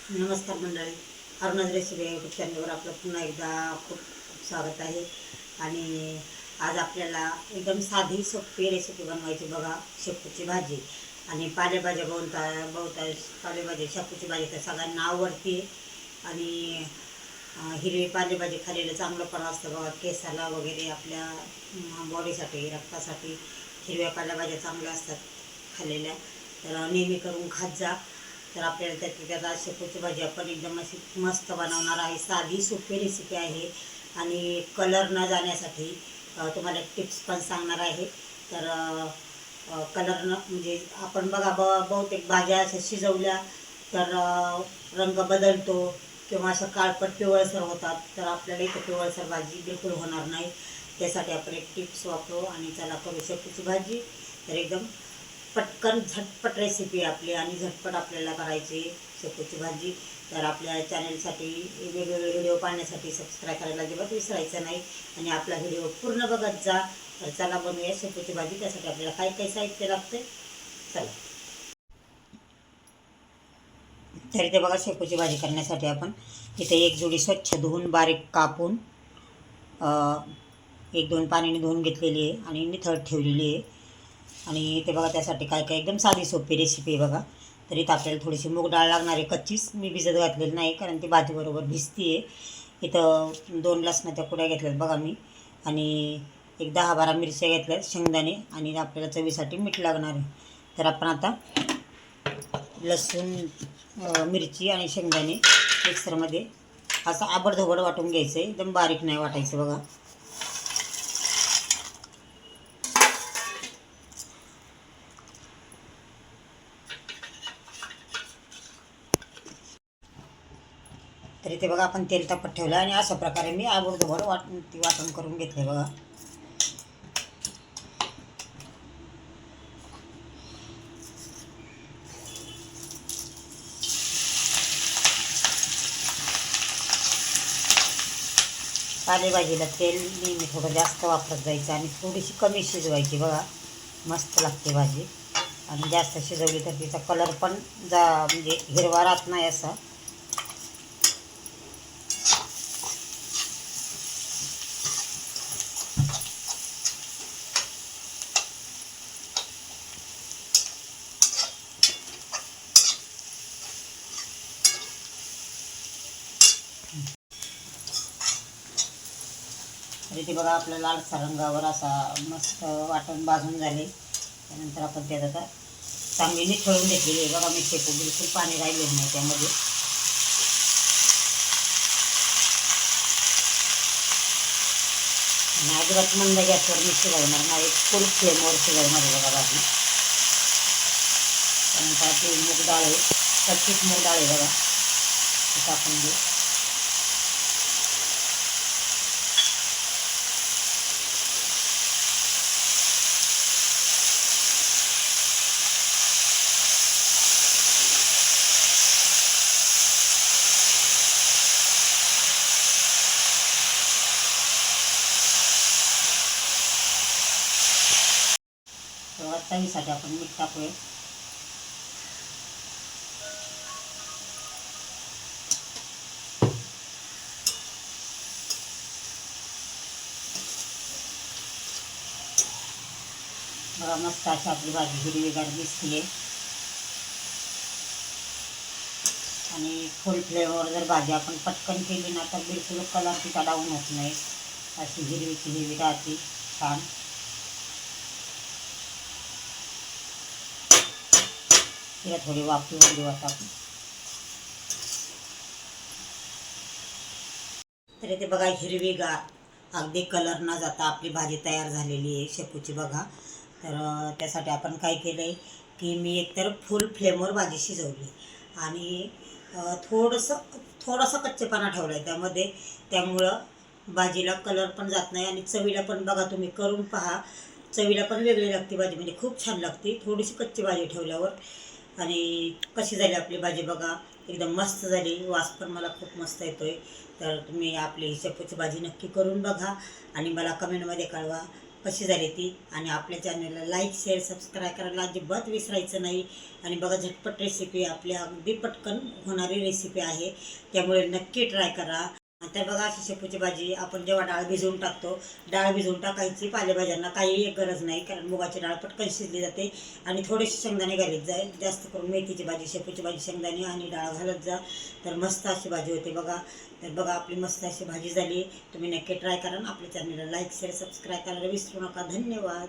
नमस्कार मंडळी, अरुणाज recipe YouTube चॅनलवर आपलं पुन्हा एकदा खूप स्वागत आहे. आणि आज आपल्याला एकदम साधी सोपी रेसिपी बनवायची बघा. शेपूची भाजी आणि पालेभाज्या बहुता पालेभाज्या. शेपूची भाजी तर सगळ्यांना आवडते आणि हिरवी पालेभाजी खाल्लेलं चांगलं पण असतं बघा. केसाला वगैरे आपल्या बॉडीसाठी, रक्तासाठी हिरव्या पालेभाज्या चांगल्या असतात खाल्लेल्या. तर नेहमी करून खात जा. तर आपल्याला त्यात शेपूची भाजी आपण एकदम अशी मस्त बनवणार आहे. साधी सोपी रेसिपी आहे आणि कलर न जाण्यासाठी तुम्हाला टिप्स पण सांगणार आहे. तर कलर न म्हणजे आपण बघा बहुतेक भाज्या अशा शिजवल्या तर रंग बदलतो किंवा असं काळपट पिवळसर होतात. तर आपल्याला इथं पिवळसर भाजी बिलकुल होणार नाही. त्यासाठी आपण एक टिप्स वापरू आणि चला करू शेपूची भाजी. तर एकदम पटकन झटपट रेसिपी आपली आणि झटपट आपल्याला करायची शेपूची भाजी. तर आपल्या चॅनलसाठी वेगवेगळे व्हिडिओ पाहण्यासाठी सबस्क्राईब करायला अजिबात विसरायचं नाही आणि आपला व्हिडिओ पूर्ण बघत जा. तर चला बनवूया शेपूची भाजी. त्यासाठी आपल्याला काय काय साहित्य लागते चला. तर इथे बघा, शेपूची भाजी करण्यासाठी आपण इथे एक जोडी स्वच्छ धुवून बारीक कापून 1-2 पाण्याने धुवून घेतलेली आहे आणि निथळ ठेवलेली आहे. आणि ते बघा त्यासाठी काय काय एकदम साधी सोपी रेसिपी आहे बघा. तर इथं आपल्याला थोडीशी मूग डाळ लागणार आहे कच्चीच. मी भिजत घातलेली नाही कारण ती भाजीबरोबर भिजती आहे. इथं 2 लसणाच्या कुड्या घेतल्यात बघा मी. आणि एक 10-12 मिरच्या घेतल्यात, शेंगदाणे आणि आपल्याला चवीसाठी मीठ लागणार आहे. तर आपण आता लसूण, मिरची आणि शेंगदाणे मिक्सरमध्ये असं आबडधोबड वाटून घ्यायचं आहे. एकदम बारीक नाही वाटायचं बघा. तर इथे बघा आपण तेल तापत ठेवलं आणि अशा प्रकारे मी आबडधोबड वाटण करून घेतले बघा. पालेभाजीला तेल नेहमी थोडं जास्त वापरत जायचं आणि थोडीशी कमी शिजवायची बघा. मस्त लागते भाजी. आणि जास्त शिजवली तर तिचा कलर पण म्हणजे हिरवा राहत नाही असा. तर इथे बघा आपल्या लालसा रंगावर असा मस्त वाटण भाजून झाले. त्यानंतर आपण त्यात आता चांगली निथळून घेतलेली आहे बघा. मी शेपू बिलकुल पाणी राहिलेलं नाही त्यामध्ये. आणि अजिबात मंद गॅसवर मी शिजवणार नाही, फुल फ्लेमवर शिजवणार आहे बघा भाजी. त्यानंतर ते मूग डाळ आहे, कच्चीच मूग डाळ आहे बघा, टाकून घेऊ. तेव्हा चवीसाठी आपण मीठ टाकूया. बघा मस्त अशी आपली भाजी हिरवीगार दिसते. आणि फुल फ्लेवर जर भाजी आपण पटकन केली ना तर बिलकुल कलर तिचा डाऊन होत नाही. अशी हिरवीची हिरवी राहते छान. तिला थोडी वाफवून देऊ आता आपण. तर इथे बघा हिरवीगार अगदी कलर न जाता आपली भाजी तयार झालेली आहे शेपूची बघा. तर त्यासाठी आपण काय केलं आहे की मी एकतर फुल फ्लेमवर भाजी शिजवली आणि थोडंसं कच्चेपणा ठेवला आहे त्यामध्ये. त्यामुळं भाजीला कलर पण जात नाही आणि चवीला पण बघा तुम्ही करून पहा, चवीला पण वेगळी लागते भाजी, म्हणजे खूप छान लागते थोडीशी कच्ची भाजी ठेवल्यावर. आणि कशी झाली आपली भाजी बघा, एकदम मस्त झाली. वास पण मला खूप मस्त येतो आहे. तर तुम्ही आपली शेपूची भाजी नक्की करून बघा आणि मला कमेंटमध्ये कळवा कशी झाली ती. आणि आपल्या चॅनलला लाईक शेअर सबस्क्राईब करायला अजिबात विसरायचं नाही. आणि बघा, झटपट रेसिपी, आपली अगदी पटकन होणारी रेसिपी आहे, त्यामुळे नक्की ट्राय करा. तर बघा, अशी शेपूची भाजी आपण जेव्हा डाळ भिजवून टाकतो, डाळ भिजवून टाकायची पालेभाज्यांना काही एक गरज नाही, कारण मुगाची डाळ पटकन शिजली जाते. आणि थोडेसे शेंगदाणे घालीत जाईल, जास्त करून मेथीची भाजी, शेपूची भाजी शेंगदाणे आणि डाळ घालत जा, तर मस्त अशी भाजी होते बघा. तर बघा, आपली मस्त अशी भाजी झाली. तुम्ही नक्की ट्राय करा. आपल्या चॅनलला लाईक शेअर सबस्क्राईब करायला विसरू नका. धन्यवाद.